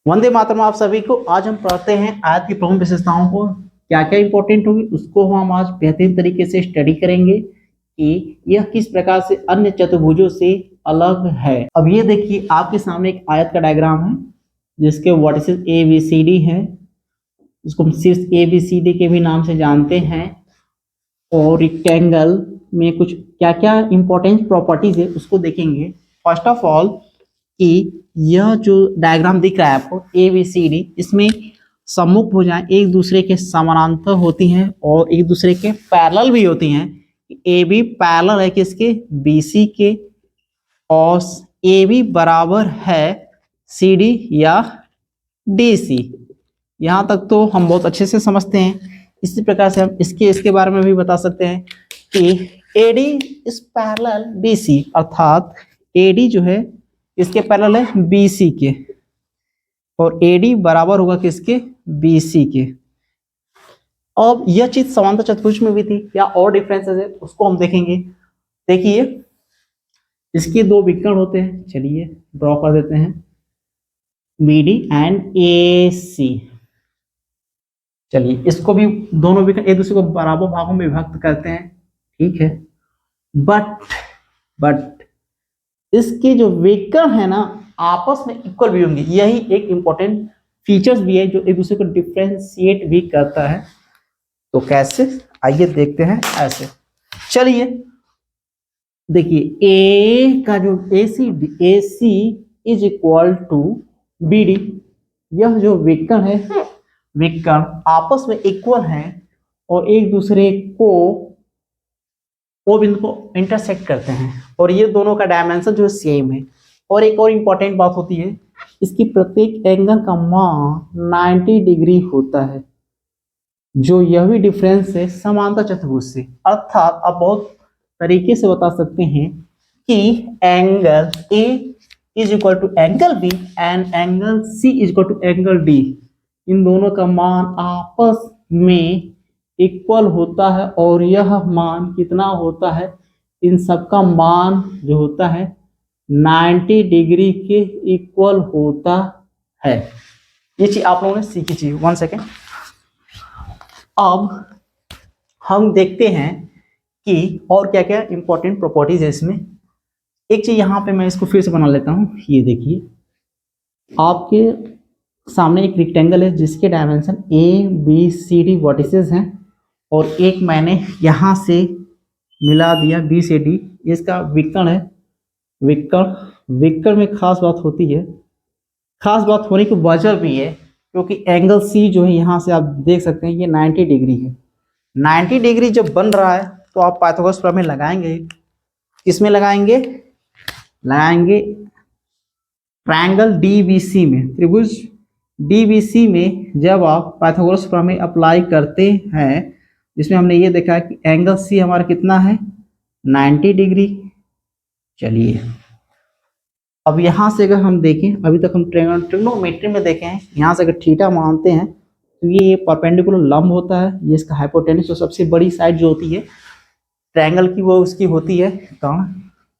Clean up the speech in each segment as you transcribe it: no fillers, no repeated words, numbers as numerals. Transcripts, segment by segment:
वंदे मातरम आप सभी को। आज हम पढ़ते हैं आयत की प्रमुख विशेषताओं को, क्या क्या इंपॉर्टेंट होगी उसको हम आज बेहतरीन तरीके से स्टडी करेंगे कि यह किस प्रकार से अन्य चतुर्भुजों से अलग है। अब ये देखिए आपके सामने एक आयत का डायग्राम है जिसके vertices A B C D है, जिसको हम सिर्फ ए बी सी डी के भी नाम से जानते हैं। और रेक्टेंगल में कुछ क्या क्या इंपॉर्टेंट प्रॉपर्टीज है उसको देखेंगे। फर्स्ट ऑफ ऑल कि यह जो डायग्राम दिख रहा है आपको ए बी सी डी, इसमें सम्मुख भुजाएं एक दूसरे के समानांतर होती हैं और एक दूसरे के पैरेलल भी होती हैं। ए बी पैरेलल है किसके, बी सी के, और ए बी बराबर है सी डी या डी सी। यहाँ तक तो हम बहुत अच्छे से समझते हैं। इसी प्रकार से हम इसके बारे में भी बता सकते हैं कि A D is parallel B C, अर्थात ए डी जो है इसके पैरेलल है बी सी के और ए डी बराबर होगा किसके, बी सी के। अब यह चीज समांतर चतुर्भुज में भी थी, क्या और डिफरेंसेस है उसको हम देखेंगे। देखिए इसके दो विकर्ण होते हैं, चलिए ड्रॉ कर देते हैं, बी डी एंड ए सी। चलिए इसको भी दोनों विकर्ण एक दूसरे को बराबर भागों में विभक्त करते हैं, ठीक है। बट इसके जो विकर्ण है ना आपस में इक्वल भी होंगे, यही एक इंपॉर्टेंट फीचर्स भी है जो एक दूसरे को डिफ्रेंशिएट भी करता है। तो कैसे, आइए देखते हैं। ऐसे चलिए देखिए ए का जो A C is equal to B D, यह जो विकर्ण है विकर्ण आपस में इक्वल हैं और एक दूसरे को वो बिंदु को इंटरसेक्ट करते हैं और ये दोनों का डायमेंशन जो है सेम है। और एक और इम्पॉर्टेंट बात होती है, इसकी प्रत्येक एंगल का मान 90 डिग्री होता है, जो यह भी डिफरेंस है समांतर चतुर्भुज से। अर्थात आप बहुत तरीके से बता सकते हैं कि angle A is equal to angle B and angle C is equal to angle D, इन दोनों का मान आपस में इक्वल होता है। और यह मान कितना होता है, इन सब का मान जो होता है 90 डिग्री के इक्वल होता है। ये चीज आप लोगों ने सीखी चाहिए। 1 सेकेंड। अब हम देखते हैं कि और क्या क्या इंपॉर्टेंट प्रॉपर्टीज है इसमें। एक चीज यहाँ पे मैं इसको फिर से बना लेता हूँ। ये देखिए आपके सामने एक रेक्टेंगल है जिसके dimension A B C D vertices हैं और एक मैंने यहाँ से मिला दिया बी से डी, इसका विकर्ण है। विकर्ण में खास बात होती है, खास बात होने की वजह भी है क्योंकि एंगल सी जो है यहाँ से आप देख सकते हैं ये 90 डिग्री है। 90 डिग्री जब बन रहा है तो आप पाइथागोरस प्रमेय लगाएंगे। किसमें लगाएंगे, लगाएंगे ट्रायंगल डीबीसी में, त्रिभुज डीबीसी में। जब आप पाइथागोरस प्रमेय अप्लाई करते हैं जिसमें हमने ये देखा कि एंगल सी हमारा कितना है, 90 डिग्री। चलिए अब यहाँ से अगर हम देखें, अभी तक हम ट्रिग्नोमेट्री में देखे हैं, यहाँ से अगर थीटा मानते हैं तो ये परपेंडिकुलर लंब होता है, ये इसका हाइपोटेन्यूज। तो सबसे बड़ी साइड जो होती है ट्रायंगल की वो उसकी होती है कर्ण,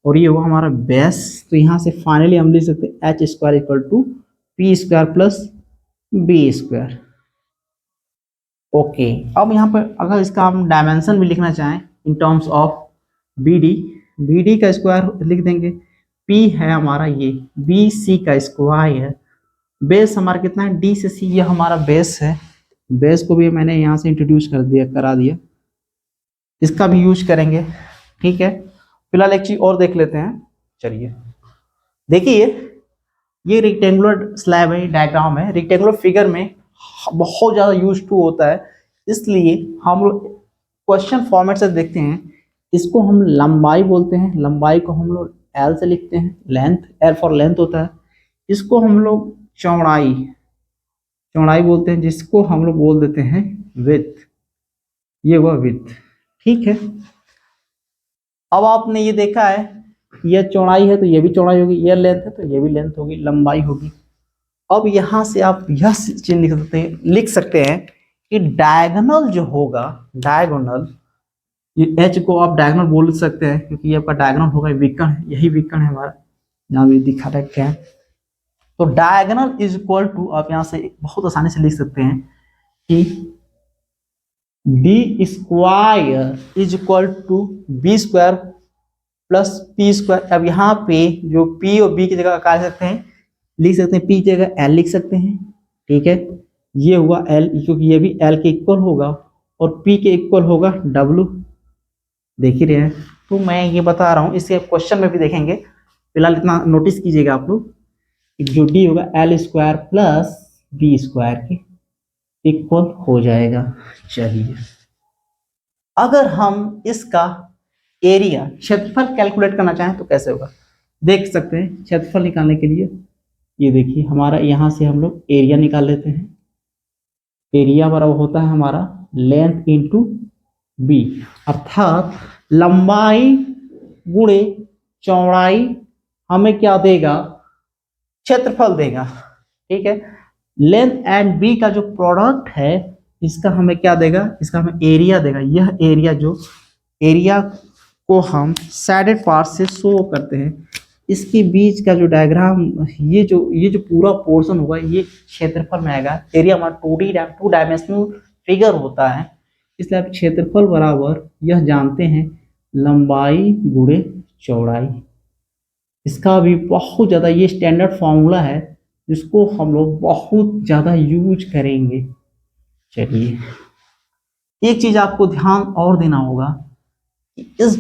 और ये वो हमारा बेस। तो यहाँ से फाइनली हम लिख सकते हैं H square equal to P square plus B square. Okay, अब यहाँ पर अगर इसका हम डायमेंशन भी लिखना चाहें in terms of B D का स्क्वायर लिख देंगे। पी है हमारा ये बी सी का स्क्वायर है। बेस हमारा कितना है, डी से सी, ये हमारा बेस है। बेस को भी मैंने यहाँ से इंट्रोड्यूस करा दिया, इसका भी यूज करेंगे, ठीक है। फिलहाल एक चीज और देख लेते हैं। चलिए देखिए ये रेक्टेंगुलर स्लैब है, डायग्राम है। रेक्टेंगुलर फिगर में बहुत ज्यादा यूज टू होता है, इसलिए हम लोग क्वेश्चन फॉर्मेट से देखते हैं। इसको हम लंबाई बोलते हैं, लंबाई को हम लोग एल से लिखते हैं, लेंथ एल फॉर लेंथ होता है। इसको हम लोग चौड़ाई बोलते हैं, जिसको हम लोग बोल देते हैं विड्थ, ये हुआ विड्थ, ठीक है। अब आपने ये देखा है यह चौड़ाई है तो ये भी चौड़ाई होगी, यह लेंथ है तो ये भी लेंथ होगी, लंबाई होगी। अब यहाँ से आप यह चीज लिख सकते हैं कि डायगोनल जो होगा, डायगोनल, ये एच को आप डायगोनल बोल सकते हैं क्योंकि ये आपका डायगोनल होगा, विकर्ण, यही विकर्ण है हमारा, यहाँ भी दिखा रखे हैं। तो डायगोनल इज इक्वल टू, आप यहां से बहुत आसानी से लिख सकते हैं कि D square is equal to B square plus P square. अब यहाँ पे जो पी और बी की जगह क्या लिख सकते हैं, पी की जगह एल लिख सकते हैं, ठीक है। ये हुआ एल, क्योंकि ये भी एल के इक्वल होगा और पी के इक्वल होगा डब्लू, देख ही रहे हैं। तो मैं ये बता रहा हूँ, इसके क्वेश्चन में भी देखेंगे, फिलहाल इतना नोटिस कीजिएगा आप लोग, जो डी होगा L square plus B square के इक्वल हो जाएगा। चलिए, अगर हम इसका एरिया, क्षेत्रफल कैलकुलेट करना चाहें तो कैसे होगा, देख सकते हैं। क्षेत्रफल निकालने के लिए ये देखिए, हमारा यहाँ से हम लोग एरिया निकाल लेते हैं। एरिया बराबर होता है हमारा लेंथ इंटू बी, अर्थात लंबाई गुणे चौड़ाई हमें क्या देगा, क्षेत्रफल देगा, ठीक है। लेंथ एंड बी का जो प्रोडक्ट है, इसका हमें क्या देगा, इसका हमें एरिया देगा। यह एरिया, जो एरिया को हम सैडेड पार्ट से शो करते हैं, इसके बीच का जो डायग्राम, ये जो पूरा पोर्शन होगा, ये क्षेत्रफल में आएगा। एरिया हमारा 2 डायमेंशनल फिगर होता है, इसलिए आप क्षेत्रफल बराबर यह जानते हैं लंबाई गुणे चौड़ाई। इसका भी बहुत ज़्यादा ये स्टैंडर्ड फॉर्मूला है, जिसको हम लोग बहुत ज़्यादा यूज करेंगे। चलिए, एक चीज़ आपको ध्यान और देना होगा, इस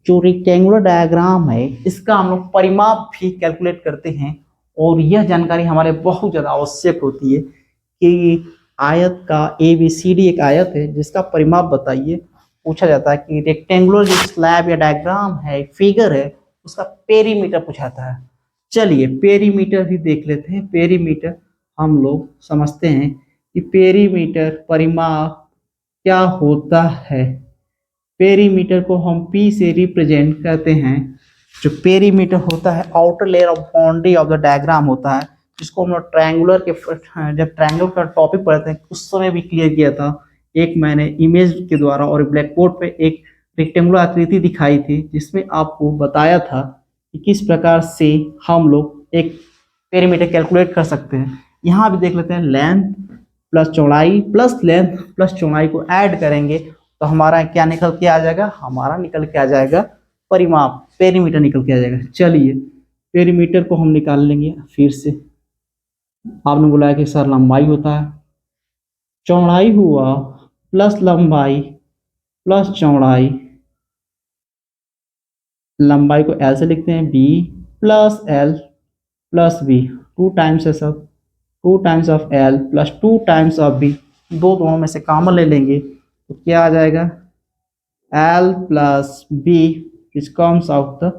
जो रेक्टेंगुलर डायग्राम है, इसका हम लोग परिमाप भी कैलकुलेट करते हैं, और यह जानकारी हमारे बहुत ज़्यादा आवश्यक होती है कि आयत का ABCD एक आयत है, जिसका परिमाप बताइए। पूछा जाता है कि रेक्टेंगुलर जो स्लैब या डायग्राम है, फिगर है, उसका पेरीमीटर पूछाता है। चलिए, पेरीमीटर भी देख लेते हैं। पेरीमीटर हम लोग समझते हैं कि पेरीमीटर परिमाप क्या होता है। पेरीमीटर को हम P से रिप्रेजेंट करते हैं। जो पेरीमीटर होता है, outer layer of boundary of the diagram होता है, जिसको हम लोग ट्रायंगुलर के, जब ट्रायंगल का टॉपिक पढ़ते हैं उस समय भी क्लियर किया था। एक मैंने इमेज के द्वारा और ब्लैक बोर्ड पे एक रेक्टेंगुलर आकृति दिखाई थी, जिसमें आपको बताया था कि किस प्रकार से हम लोग एक पेरीमीटर कैलकुलेट कर सकते हैं। यहाँ भी देख लेते हैं, लेंथ प्लस चौड़ाई प्लस लेंथ प्लस चौड़ाई को ऐड करेंगे तो हमारा क्या निकल के आ जाएगा, हमारा निकल के आ जाएगा परिमाप, पेरीमीटर निकल के आ जाएगा। चलिए, पेरीमीटर को हम निकाल लेंगे। फिर से आपने बोला है कि सर लंबाई होता है, चौड़ाई हुआ प्लस लंबाई प्लस चौड़ाई, लंबाई को L से लिखते हैं, B plus L plus B, 2 times है सब, 2 times of L plus 2 times of B, दोनों में से कॉमन ले लेंगे तो क्या आ जाएगा, L plus B which comes out the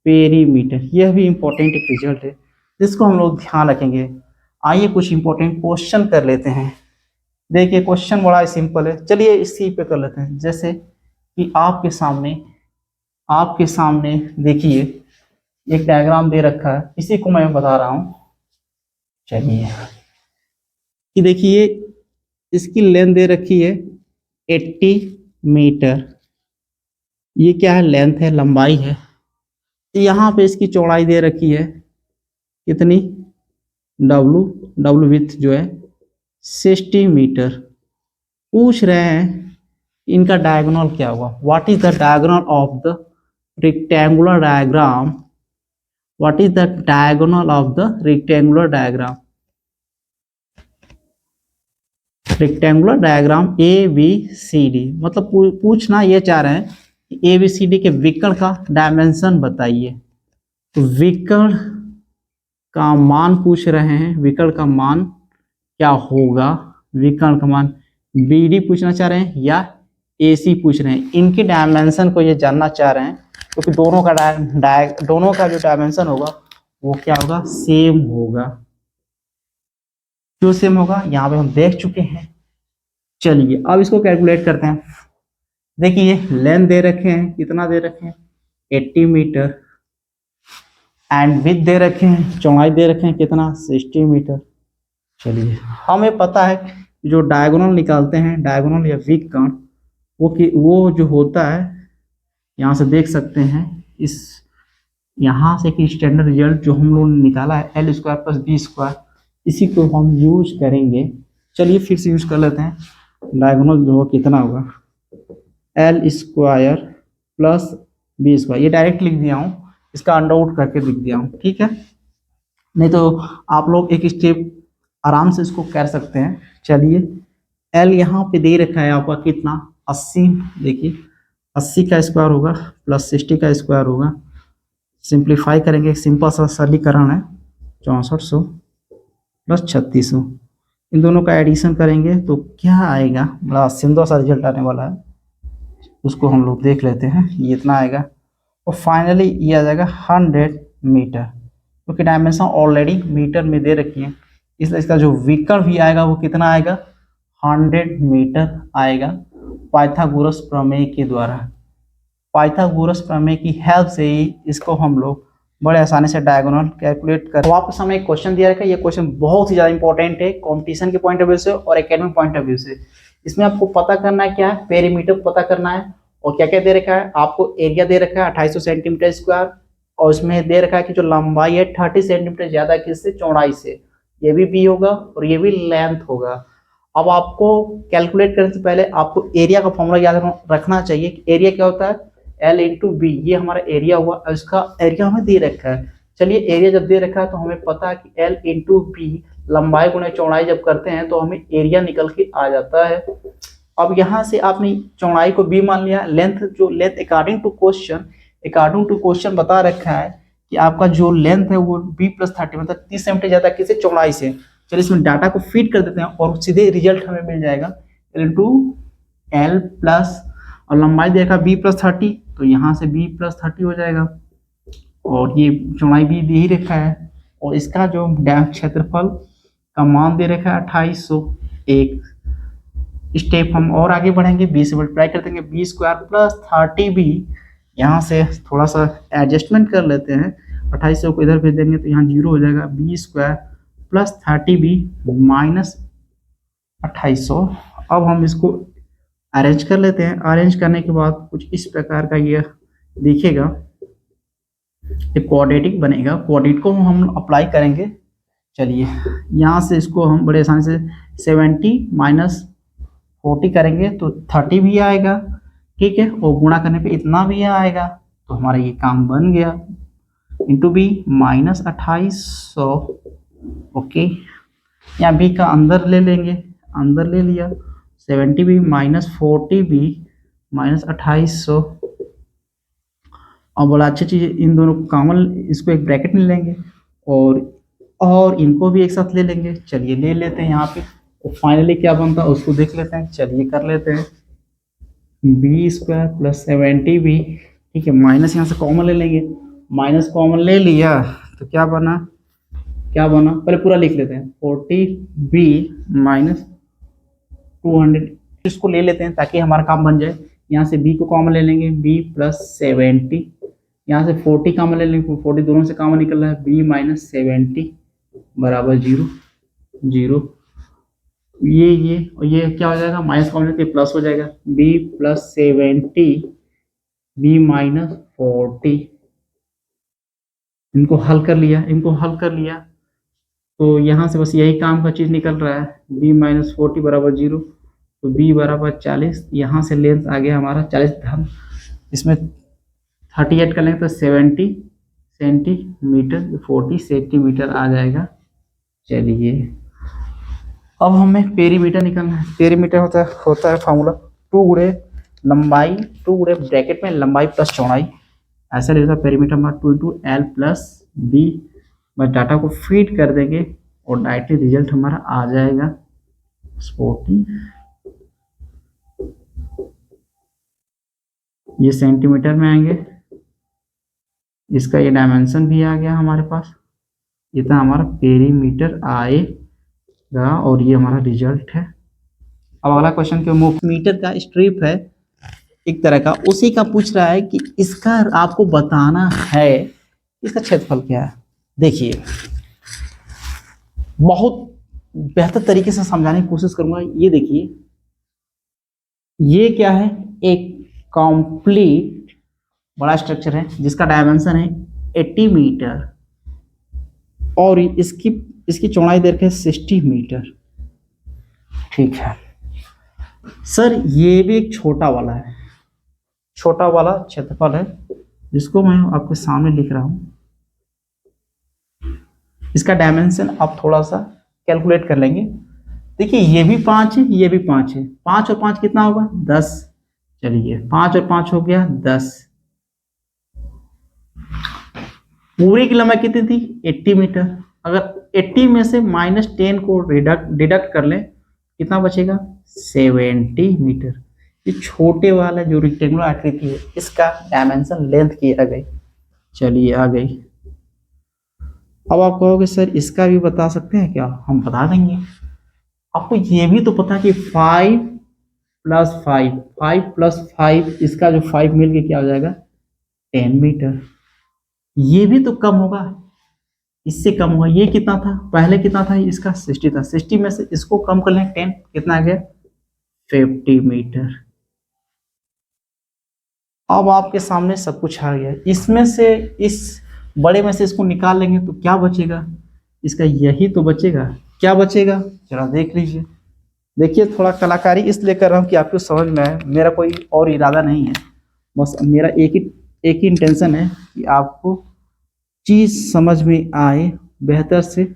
perimeter. यह भी इंपॉर्टेंट एक रिजल्ट है, जिसको हम लोग ध्यान रखेंगे। आइए कुछ इंपॉर्टेंट क्वेश्चन कर लेते हैं। देखिए, क्वेश्चन बड़ा सिंपल है। चलिए इसी पे कर लेते हैं। जैसे कि आपके सामने देखिए एक डायग्राम दे रखा है, इसी को मैं बता रहा हूं। चलिए, कि देखिए इसकी लेंथ दे रखी है 80 मीटर, ये क्या है, लेंथ है, लंबाई है। यहाँ पे इसकी चौड़ाई दे रखी है कितनी, डब्लू विथ जो है 60 मीटर। पूछ रहे हैं इनका डायगोनल क्या होगा, what is the diagonal of the rectangular diagram, what is the diagonal of the rectangular diagram, rectangular diagram ABCD। मतलब पूछना ये चाह रहे हैं कि ABCD के विकर्ण का डायमेंशन बताइए। तो विकर्ण का मान पूछ रहे हैं, विकर्ण का मान क्या होगा, विकर्ण का मान BD पूछना चाह रहे हैं या AC पूछ रहे हैं। इनके डायमेंशन को ये जानना चाह रहे हैं, क्योंकि दोनों का जो डायमेंशन होगा वो क्या होगा, सेम होगा। क्यों सेम होगा, यहाँ पे हम देख चुके हैं। चलिए, अब इसको कैलकुलेट करते हैं। देखिए, लेंथ दे रखे हैं, कितना दे रखे हैं, 80 मीटर, एंड विड्थ दे रखे हैं, चौड़ाई दे रखे हैं कितना, 60 मीटर। चलिए, हमें पता है जो डायगोनल निकालते हैं, डायगोनल या विकर्ण, वो जो होता है, यहाँ से देख सकते हैं, इस यहाँ से कि स्टैंडर्ड रिजल्ट जो हम लोगों ने निकाला है L square plus B square, इसी को हम यूज करेंगे। चलिए फिर से यूज कर लेते हैं। डायगोनल जो कितना होगा, L square plus B square, ये डायरेक्ट लिख दिया हूँ, इसका अंडर आउट करके लिख दिया हूँ, ठीक है। नहीं तो आप लोग एक स्टेप आराम से इसको कर सकते हैं। चलिए एल यहाँ पे दे रखा है आपका कितना, 80, देखिए 80 का स्क्वायर होगा प्लस 60 का स्क्वायर होगा, सिंप्लीफाई करेंगे, एक सिंपल सा सरलीकरण है, 6400 प्लस 3600, इन दोनों का एडिशन करेंगे तो क्या आएगा, बड़ा सिंपल सा रिजल्ट आने वाला है, उसको हम लोग देख लेते हैं। ये इतना आएगा और फाइनली ये आ जाएगा 100 मीटर, क्योंकि डायमेंशन ऑलरेडी मीटर में दे रखी है, इसलिए इसका जो विकर्ण भी आएगा वो कितना आएगा, 100 मीटर आएगा। पाइथागोरस प्रमेय के द्वारा, पाइथागोरस प्रमेय की हेल्प से ही इसको हम लोग बड़े आसानी से डायगोनल कैलकुलेट कर। तो आपके सामने एक क्वेश्चन दिया रखा है, ये क्वेश्चन बहुत ही ज्यादा इंपॉर्टेंट है कंपटीशन के पॉइंट ऑफ व्यू से और एकेडमिक पॉइंट ऑफ व्यू से। इसमें आपको पता करना है क्या है, पेरीमीटर पता करना है, और क्या क्या दे रखा है आपको, एरिया दे रखा है 2800 सेंटीमीटर स्क्वायर, और उसमें दे रखा है कि जो लंबाई है 30 सेंटीमीटर ज्यादा किससे, चौड़ाई से, ये भी बी होगा और ये भी लेंथ होगा। अब आपको कैलकुलेट करने से पहले आपको एरिया का फॉर्मूला याद रखना चाहिए। एरिया क्या होता है, एल इंटू बी, ये हमारा एरिया हुआ, इसका एरिया हमें दे रखा है। चलिए एरिया जब दे रखा है तो हमें पता है कि एल इंटू बी, लंबाई गुणे चौड़ाई जब करते हैं तो हमें एरिया निकल के आ जाता है। अब यहाँ से आपने चौड़ाई को बी मान लिया, लेंथ जो लेंथ अकॉर्डिंग टू क्वेश्चन बता रखा है कि आपका जो लेंथ है वो बी प्लस 30, मतलब 30 सेंटीमीटर ज्यादा किससे, चौड़ाई से। चलिए इसमें डाटा को फीड कर देते हैं और सीधे रिजल्ट हमें मिल जाएगा, एल इंटू एल प्लस, और लंबाई देखा बी प्लस 30, तो यहाँ से बी प्लस 30 हो जाएगा, और ये चौड़ाई भी दे ही रखा है, और इसका जो डैम क्षेत्रफल का मान दे रखा है 2800। एक स्टेप हम और आगे बढ़ेंगे, बी से मल्टीप्लाई कर देंगे, बी स्क्वायर प्लस 30b, यहाँ से थोड़ा सा एडजस्टमेंट कर लेते हैं, 2800 को इधर भेज देंगे तो यहाँ 0 हो जाएगा, B square plus 30b minus 2800। अब हम इसको अरेंज कर लेते हैं। अरेंज करने के बाद कुछ इस प्रकार का ये दिखेगा, एक क्वाड्रेटिक बनेगा, क्वाड्रेटिक को हम अप्लाई करेंगे। चलिए यहाँ से इसको हम बड़े आसानी से 70 माइनस 40 करेंगे तो 30 भी आएगा, ठीक है, और गुणा करने पे इतना भी आएगा, तो हमारा ये काम बन गया, इंटू बी माइनस 2800। ओके, यहाँ बी का अंदर ले लेंगे, अंदर ले लिया, 70b माइनस 40b माइनस 2800। और बड़ा अच्छी चीज, इन दोनों को कॉमन, इसको एक ब्रैकेट में लेंगे और इनको भी एक साथ ले लेंगे। चलिए ले लेते हैं यहाँ पे, तो फाइनली क्या बनता है उसको देख लेते हैं। चलिए कर लेते हैं, बी स्क्वायर प्लस 70b, ठीक है, माइनस यहाँ से कॉमन ले लेंगे, माइनस कॉमन ले लिया तो क्या बना, पहले पूरा लिख लेते हैं, 40b माइनस 200, इसको ले लेते हैं ताकि हमारा काम बन जाए। यहाँ से b को कॉमन ले लेंगे, b प्लस 70, यहाँ से 40 कॉमन ले लेंगे, 40 दोनों से कॉमन निकल रहा है, b माइनस 70 बराबर 0 0, ये और ये क्या हो जाएगा, माइनस कॉमन लेके प्लस हो जाएगा, b प्लस 70 b माइनस 40। इनको हल कर लिया, तो यहाँ से बस यही काम का चीज निकल रहा है, b माइनस 40 बराबर 0, तो b बराबर 40, यहाँ से लेंथ आ गया हमारा 40, हम इसमें 38 कर लेंगे तो 70 सेंटीमीटर, 40 सेंटीमीटर आ जाएगा। चलिए अब हमें पेरीमीटर निकालना है। पेरीमीटर होता है फॉर्मूला 2 गुणे लंबाई, 2 गुणे ब्रैकेट में लंबाई प्लस चौड़ाई, ऐसा रहेगा पेरीमीटर हमारा 2 इंटू एल प्लस बी। बस डाटा को फीड कर देंगे और डायरेक्टली रिजल्ट हमारा आ जाएगा 40, ये सेंटीमीटर में आएंगे, इसका ये डायमेंशन भी आ गया हमारे पास, इतना हमारा पेरीमीटर आएगा, और ये हमारा रिजल्ट है। अब अगला क्वेश्चन के मीटर का स्ट्रिप है एक तरह का, उसी का पूछ रहा है कि इसका आपको बताना है इसका क्षेत्रफल क्या है। देखिए बहुत बेहतर तरीके से समझाने की कोशिश करूंगा। ये देखिए, ये क्या है, एक कंप्लीट बड़ा स्ट्रक्चर है जिसका डायमेंशन है 80 मीटर और इसकी इसकी चौड़ाई दे रखी है 60 मीटर। ठीक है सर, ये भी एक छोटा वाला है, छोटा वाला क्षेत्रफल है जिसको मैं आपके सामने लिख रहा हूं। इसका डायमेंशन आप थोड़ा सा कैलकुलेट कर लेंगे। देखिए ये भी 5 है, ये भी 5 है, 5 और 5 कितना होगा 10। चलिए 5 और 5 हो गया 10। पूरी की लंबाई कितनी थी 80 मीटर। अगर 80 में से -10 को डिडक्ट कर लें कितना बचेगा 70 मीटर। ये छोटे वाला जो रेक्टेंगुलर आकृति है इसका डायमेंशन लेंथ की आ गई। चलिए आ गई। अब आप कहोगे सर इसका भी बता सकते हैं क्या? हम बता देंगे। आपको ये भी तो पता कि 5 + 5, 5 + 5, इसका जो 5 मिल के क्या हो जाएगा 10 मीटर। ये भी तो कम होगा, इससे कम होगा। ये कितना था पहले, कितना था इसका 60 था। 60 में से इसको कम कर लें 10, कितना आ गया 50 मीटर। अब आपके सामने सब कुछ आ गया। इसमें से इस बड़े में से इसको निकाल लेंगे तो क्या बचेगा, इसका यही तो बचेगा। क्या बचेगा जरा देख लीजिए। देखिए थोड़ा कलाकारी इसलिए कर रहा हूँ कि आपको समझ में आए, मेरा कोई और इरादा नहीं है, बस मेरा एक ही इंटेंशन है कि आपको चीज समझ में आए बेहतर से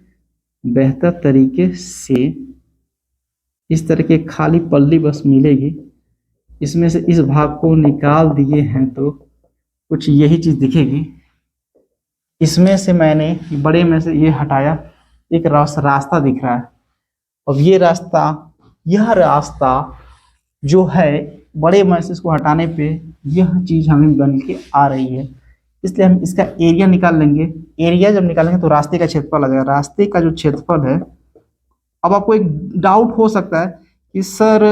बेहतर तरीके से। इस तरह के खाली पल्ली बस मिलेगी, इसमें से इस भाग को निकाल दिए हैं तो कुछ यही चीज दिखेगी। इसमें से मैंने बड़े में से ये हटाया, एक रास्ता दिख रहा है। अब यह रास्ता जो है बड़े में से इसको हटाने पे यह चीज हमें बन के आ रही है, इसलिए हम इसका एरिया निकाल लेंगे। एरिया जब निकालेंगे तो रास्ते का क्षेत्रफल आ जाएगा। रास्ते का जो क्षेत्रफल है, अब आपको एक डाउट हो सकता है कि सर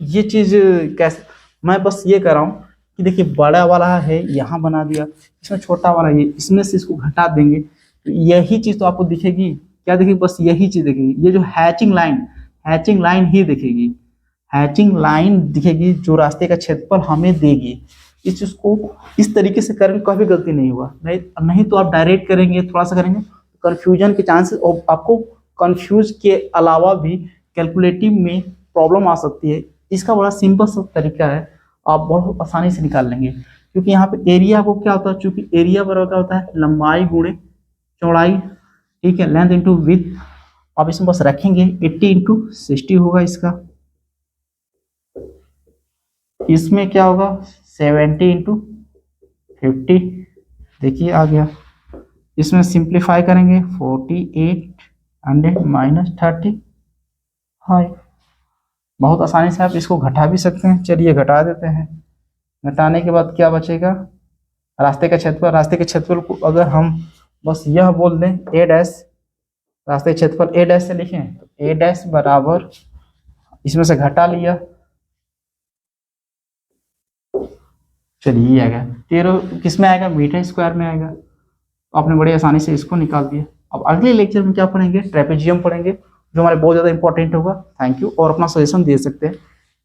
ये चीज कैसे, मैं बस ये कर रहा हूँ कि देखिए बड़ा वाला है यहाँ बना दिया, इसमें छोटा वाला ये, इसमें से इसको घटा देंगे तो यही चीज तो आपको दिखेगी। क्या दिखेगी, बस यही चीज दिखेगी। ये जो हैचिंग लाइन ही दिखेगी, हैचिंग लाइन दिखेगी जो रास्ते का क्षेत्रफल हमें देगी। इस चीज को इस तरीके से करेंगे कभी गलती नहीं हुआ, नहीं तो आप डायरेक्ट करेंगे थोड़ा सा करेंगे कंफ्यूजन के चांसेस, और आपको कंफ्यूज के अलावा भी कैलकुलेटिव में प्रॉब्लम आ सकती है। इसका बड़ा सिंपल सा तरीका है, आप बहुत आसानी से निकाल लेंगे। क्योंकि यहाँ पे एरिया को क्या होता है, चूंकि एरिया बराबर क्या होता है लंबाई गुणे चौड़ाई, ठीक है, लेंथ इंटू विड्थ। आप इसमें बस रखेंगे 80 × 60 होगा इसका। इसमें क्या होगा 70 × 50, देखिए आ गया। इसमें सिंप्लीफाई करेंगे 4800 - 35। बहुत आसानी से आप इसको घटा भी सकते हैं। चलिए घटा देते हैं। घटाने के बाद क्या बचेगा, रास्ते का क्षेत्रफल। रास्ते के क्षेत्रफल को अगर हम बस यह बोल दें a', रास्ते का क्षेत्रफल a' से लिखें तो a' बराबर, इसमें से घटा लिया, चलिए आ गया 13। किस में आएगा मीटर स्क्वायर में आएगा। आपने बड़ी आसानी से इसको निकाल दिया। अब अगले लेक्चर में क्या पढ़ेंगे, ट्रेपेजियम पढ़ेंगे जो हमारे बहुत ज़्यादा इंपॉर्टेंट होगा। थैंक यू, और अपना सजेशन दे सकते हैं।